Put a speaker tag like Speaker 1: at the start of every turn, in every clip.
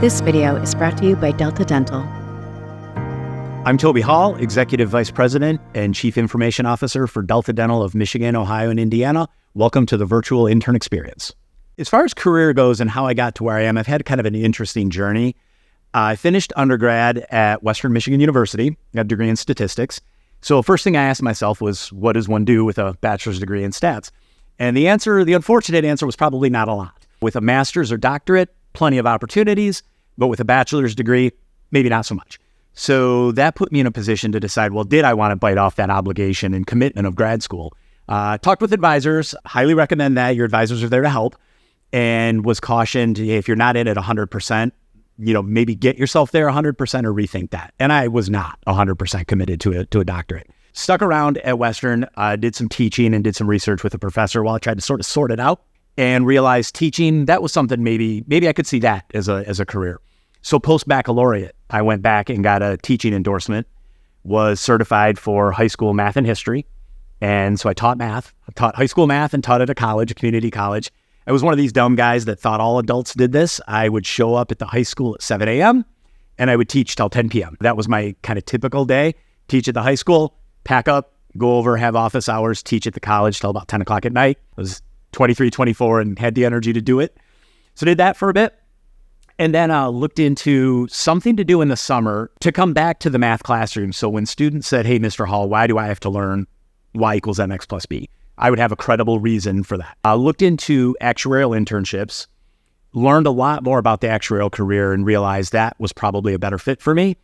Speaker 1: This video is brought to you by Delta Dental.
Speaker 2: I'm Toby Hall, Executive Vice President and Chief Information Officer for Delta Dental of Michigan, Ohio, and Indiana. Welcome to the virtual intern experience. As far as career goes and how I got to where I am, I've had kind of an interesting journey. I finished undergrad at Western Michigan University, got a degree in statistics. So first thing I asked myself was, what does one do with a bachelor's degree in stats? And the unfortunate answer was probably not a lot. With a master's or doctorate, plenty of opportunities, but with a bachelor's degree, maybe not so much. So that put me in a position to decide, well, did I want to bite off that obligation and commitment of grad school? Talked with advisors, highly recommend that. Your advisors are there to help, and was cautioned, if you're not in it 100%, maybe get yourself there 100% or rethink that. And I was not 100% committed to a doctorate. Stuck around at Western, did some teaching and did some research with a professor while I tried to sort of sort it out, and realized teaching, that was something maybe I could see that as a career. So post-baccalaureate, I went back and got a teaching endorsement, was certified for high school math and history. And so I taught math. I taught high school math and taught at a college, a community college. I was one of these dumb guys that thought all adults did this. I would show up at the high school at 7 a.m. and I would teach till 10 p.m. That was my kind of typical day. Teach at the high school, pack up, go over, have office hours, teach at the college till about 10 o'clock at night. I was 23, 24 and had the energy to do it. So did that for a bit. And then looked into something to do in the summer to come back to the math classroom. So when students said, hey, Mr. Hall, why do I have to learn y equals mx plus b? I would have a credible reason for that. Looked into actuarial internships, learned a lot more about the actuarial career and realized that was probably a better fit for me,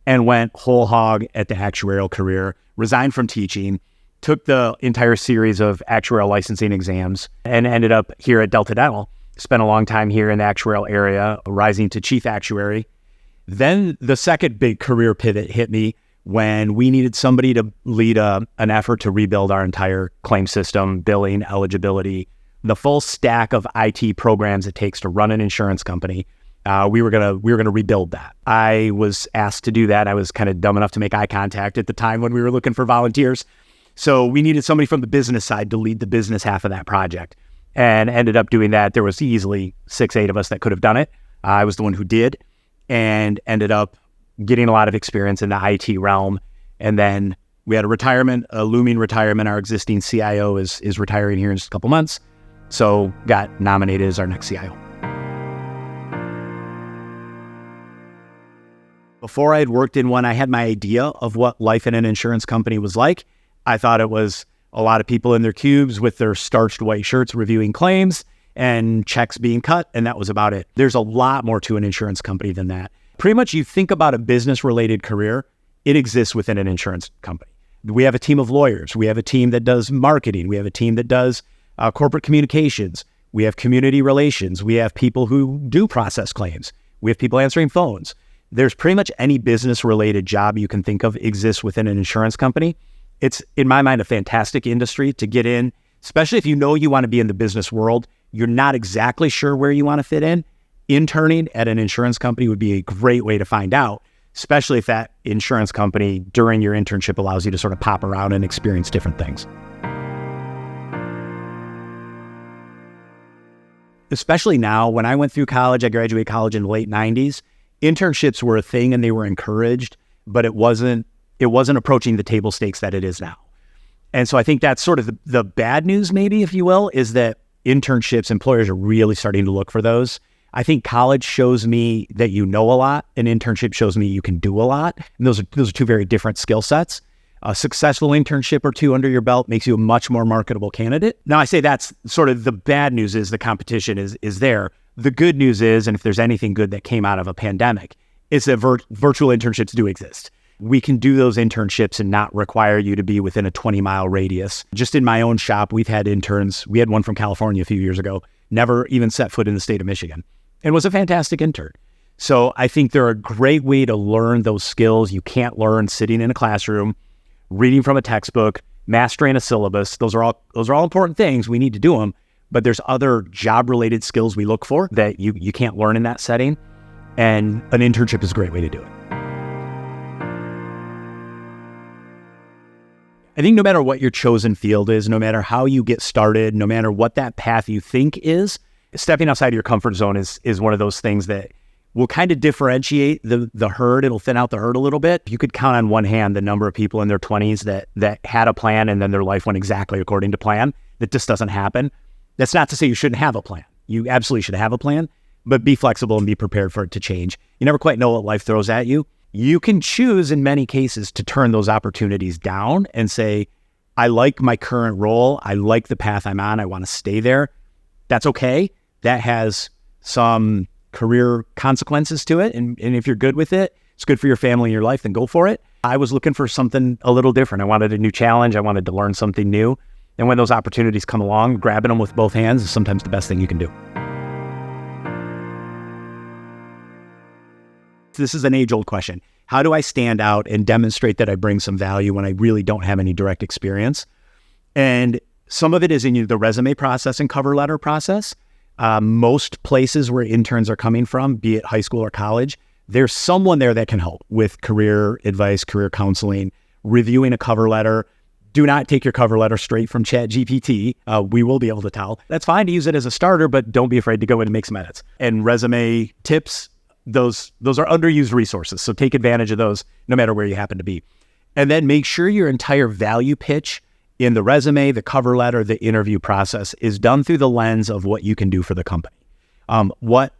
Speaker 2: and went whole hog at the actuarial career, resigned from teaching, took the entire series of actuarial licensing exams, and ended up here at Delta Dental. Spent a long time here in the actuarial area, rising to chief actuary. Then the second big career pivot hit me when we needed somebody to lead an effort to rebuild our entire claim system, billing, eligibility, the full stack of IT programs it takes to run an insurance company. We were gonna rebuild that. I was asked to do that. I was kind of dumb enough to make eye contact at the time when we were looking for volunteers. So we needed somebody from the business side to lead the business half of that project, and ended up doing that. There was easily 6-8 of us that could have done it. I was the one who did, and ended up getting a lot of experience in the IT realm. And then we had a looming retirement. Our existing CIO is retiring here in just a couple months. So got nominated as our next CIO. Before I had worked in one, I had my idea of what life in an insurance company was like. I thought it was a lot of people in their cubes with their starched white shirts reviewing claims and checks being cut, and that was about it. There's a lot more to an insurance company than that. Pretty much you think about a business-related career, it exists within an insurance company. We have a team of lawyers. We have a team that does marketing. We have a team that does corporate communications. We have community relations. We have people who do process claims. We have people answering phones. There's pretty much any business-related job you can think of exists within an insurance company. It's, in my mind, a fantastic industry to get in, especially if you know you want to be in the business world. You're not exactly sure where you want to fit in. Interning at an insurance company would be a great way to find out, especially if that insurance company during your internship allows you to sort of pop around and experience different things. Especially now, when I went through college, I graduated college in the late 90s, internships were a thing and they were encouraged, but it wasn't approaching the table stakes that it is now. And so I think that's sort of the bad news, maybe, if you will, is that internships, employers are really starting to look for those. I think college shows me that you know a lot. An internship shows me you can do a lot. And those are two very different skill sets. A successful internship or two under your belt makes you a much more marketable candidate. Now, I say that's sort of the bad news is the competition is there. The good news is, and if there's anything good that came out of a pandemic, is that virtual internships do exist. We can do those internships and not require you to be within a 20-mile radius. Just in my own shop, we've had interns. We had one from California a few years ago, never even set foot in the state of Michigan, and was a fantastic intern. So I think they're a great way to learn those skills you can't learn sitting in a classroom, reading from a textbook, mastering a syllabus. Those are all important things. We need to do them, but there's other job-related skills we look for that you can't learn in that setting, and an internship is a great way to do it. I think no matter what your chosen field is, no matter how you get started, no matter what that path you think is, stepping outside of your comfort zone is one of those things that will kind of differentiate the herd. It'll thin out the herd a little bit. You could count on one hand the number of people in their 20s that had a plan and then their life went exactly according to plan. That just doesn't happen. That's not to say you shouldn't have a plan. You absolutely should have a plan, but be flexible and be prepared for it to change. You never quite know what life throws at you. You can choose in many cases to turn those opportunities down and say, I like my current role. I like the path I'm on. I want to stay there. That's okay. That has some career consequences to it. And if you're good with it, it's good for your family and your life, then go for it. I was looking for something a little different. I wanted a new challenge. I wanted to learn something new. And when those opportunities come along, grabbing them with both hands is sometimes the best thing you can do. This is an age-old question. How do I stand out and demonstrate that I bring some value when I really don't have any direct experience? And some of it is in the resume process and cover letter process. Most places where interns are coming from, be it high school or college, there's someone there that can help with career advice, career counseling, reviewing a cover letter. Do not take your cover letter straight from ChatGPT. We will be able to tell. That's fine to use it as a starter, but don't be afraid to go in and make some edits. And resume tips, those are underused resources. So take advantage of those no matter where you happen to be. And then make sure your entire value pitch in the resume, the cover letter, the interview process is done through the lens of what you can do for the company. What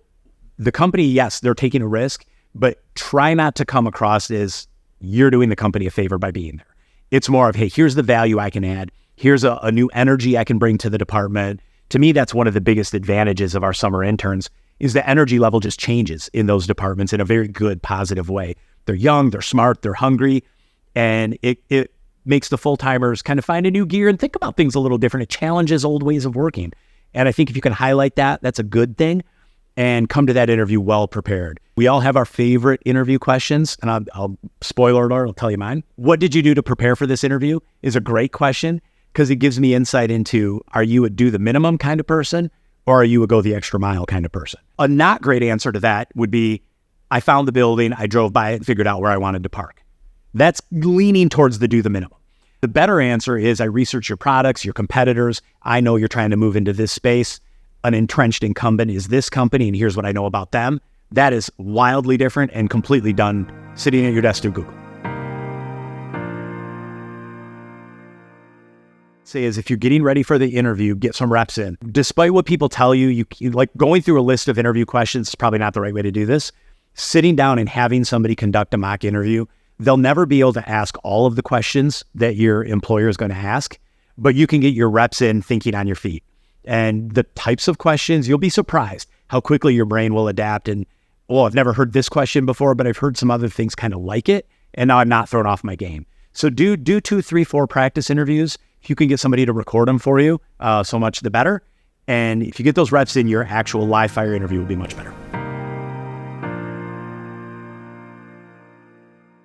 Speaker 2: the company, yes, they're taking a risk, but try not to come across as you're doing the company a favor by being there. It's more of, hey, here's the value I can add. Here's a new energy I can bring to the department. To me, that's one of the biggest advantages of our summer interns is the energy level just changes in those departments in a very good, positive way. They're young, they're smart, they're hungry, and it makes the full-timers kind of find a new gear and think about things a little different. It challenges old ways of working. And I think if you can highlight that, that's a good thing, and come to that interview well prepared. We all have our favorite interview questions, and I'll spoiler alert, I'll tell you mine. What did you do to prepare for this interview is a great question because it gives me insight into, are you a do the minimum kind of person, or are you a go the extra mile kind of person? A not great answer to that would be, I found the building, I drove by it and figured out where I wanted to park. That's leaning towards the do the minimum. The better answer is I research your products, your competitors. I know you're trying to move into this space. An entrenched incumbent is this company, and here's what I know about them. That is wildly different and completely done sitting at your desk through Google. Say is if you're getting ready for the interview, get some reps in. Despite what people tell you, you like going through a list of interview questions is probably not the right way to do this. Sitting down and having somebody conduct a mock interview, they'll never be able to ask all of the questions that your employer is going to ask, but you can get your reps in thinking on your feet. And the types of questions, you'll be surprised how quickly your brain will adapt. And, oh, I've never heard this question before, but I've heard some other things kind of like it, and now I'm not thrown off my game. So do 2, 3, 4 practice interviews. If you can get somebody to record them for you, so much the better. And if you get those reps in, your actual live fire interview will be much better.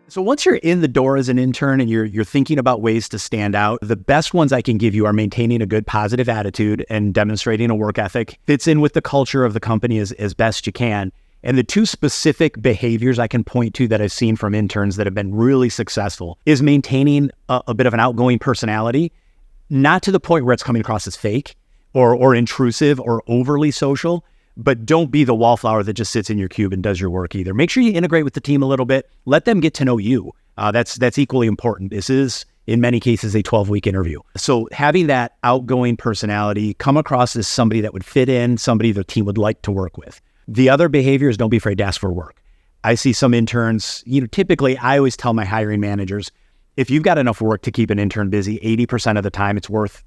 Speaker 2: So once you're in the door as an intern and you're thinking about ways to stand out, the best ones I can give you are maintaining a good positive attitude and demonstrating a work ethic. Fits in with the culture of the company as best you can. And the 2 specific behaviors I can point to that I've seen from interns that have been really successful is maintaining a bit of an outgoing personality, not to the point where it's coming across as fake or intrusive or overly social, but don't be the wallflower that just sits in your cube and does your work either. Make sure you integrate with the team a little bit. Let them get to know you. That's equally important. This is, in many cases, a 12-week interview. So having that outgoing personality come across as somebody that would fit in, somebody the team would like to work with. The other behavior is don't be afraid to ask for work. I see some interns, typically I always tell my hiring managers, if you've got enough work to keep an intern busy, 80% of the time it's worth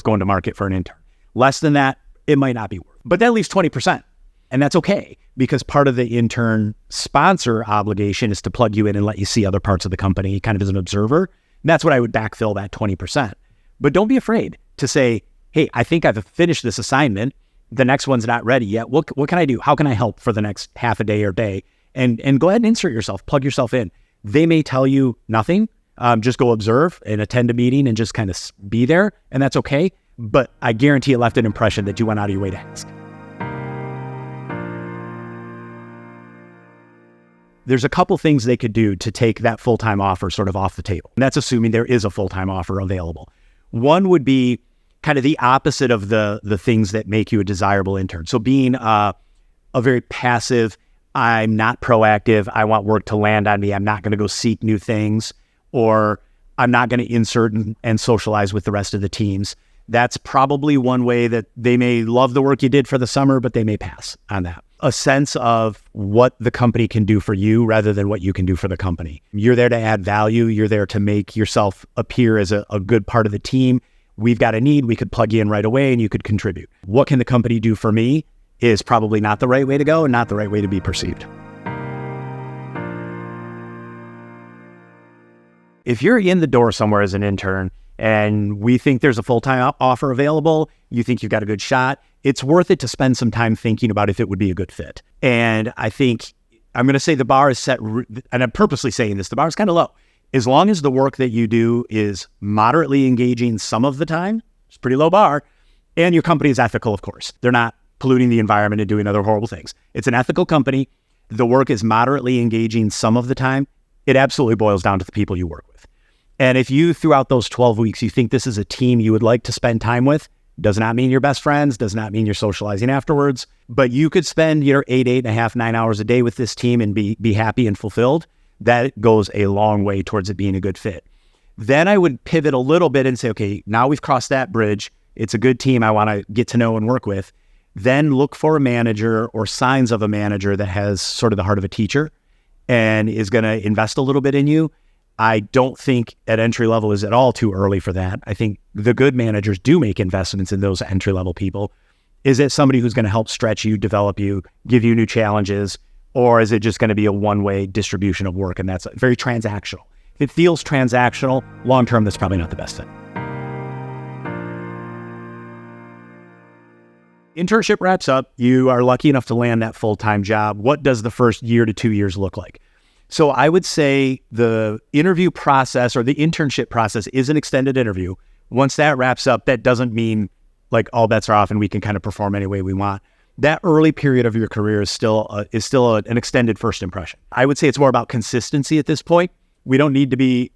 Speaker 2: going to market for an intern. Less than that, it might not be worth. But that leaves 20%. And that's okay, because part of the intern sponsor obligation is to plug you in and let you see other parts of the company kind of as an observer. And that's what I would backfill that 20%. But don't be afraid to say, hey, I think I've finished this assignment. The next one's not ready yet. What can I do? How can I help for the next half a day or day? And go ahead and insert yourself, plug yourself in. They may tell you nothing. Just go observe and attend a meeting and just kind of be there. And that's okay. But I guarantee it left an impression that you went out of your way to ask. There's a couple things they could do to take that full-time offer sort of off the table. And that's assuming there is a full-time offer available. One would be kind of the opposite of the things that make you a desirable intern. So being a very passive, I'm not proactive. I want work to land on me. I'm not going to go seek new things, or I'm not going to insert and socialize with the rest of the teams. That's probably one way that they may love the work you did for the summer, but they may pass on that. A sense of what the company can do for you rather than what you can do for the company. You're there to add value. You're there to make yourself appear as a good part of the team. We've got a need. We could plug you in right away and you could contribute. What can the company do for me is probably not the right way to go and not the right way to be perceived. If you're in the door somewhere as an intern and we think there's a full-time offer available, you think you've got a good shot, it's worth it to spend some time thinking about if it would be a good fit. And I think I'm going to say the bar is set, and I'm purposely saying this, the bar is kind of low. As long as the work that you do is moderately engaging some of the time, it's a pretty low bar, and your company is ethical, of course. They're not polluting the environment and doing other horrible things. It's an ethical company. The work is moderately engaging some of the time. It absolutely boils down to the people you work with. And if you, throughout those 12 weeks, you think this is a team you would like to spend time with, does not mean you're best friends, does not mean you're socializing afterwards, but you could spend your 8.5, 9 hours a day with this team and be happy and fulfilled. That goes a long way towards it being a good fit. Then I would pivot a little bit and say, okay, now we've crossed that bridge. It's a good team I want to get to know and work with. Then look for a manager or signs of a manager that has sort of the heart of a teacher and is going to invest a little bit in you. I don't think at entry level is at all too early for that. I think the good managers do make investments in those entry level people. Is it somebody who's going to help stretch you, develop you, give you new challenges, or is it just going to be a one-way distribution of work? And that's very transactional. If it feels transactional, long-term, that's probably not the best thing. Internship wraps up. You are lucky enough to land that full-time job. What does the first year to 2 years look like? So I would say the interview process or the internship process is an extended interview. Once that wraps up, that doesn't mean like all bets are off and we can kind of perform any way we want. That early period of your career is still an extended first impression. I would say it's more about consistency at this point. We don't need to be,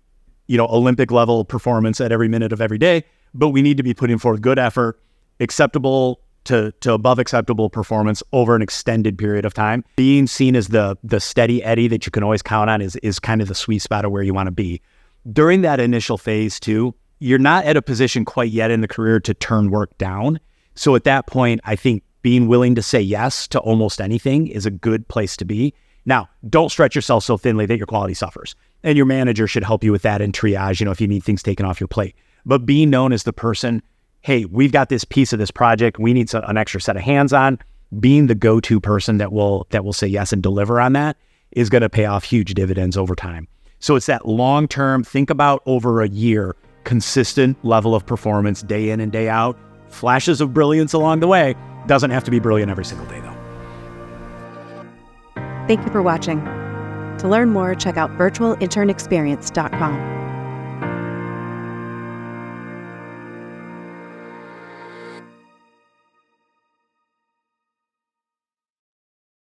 Speaker 2: Olympic level performance at every minute of every day, but we need to be putting forth good effort, acceptable to above acceptable performance over an extended period of time. Being seen as the steady Eddie that you can always count on is kind of the sweet spot of where you want to be. During that initial phase too, you're not at a position quite yet in the career to turn work down. So at that point, I think being willing to say yes to almost anything is a good place to be. Now, don't stretch yourself so thinly that your quality suffers. And your manager should help you with that in triage, if you need things taken off your plate. But being known as the person, hey, we've got this piece of this project, we need an extra set of hands on, being the go-to person that will say yes and deliver on that is going to pay off huge dividends over time. So it's that long-term, think about over a year, consistent level of performance day in and day out, flashes of brilliance along the way. Doesn't have to be brilliant every single day though.
Speaker 1: Thank you for watching. To learn more, check out virtualinternexperience.com.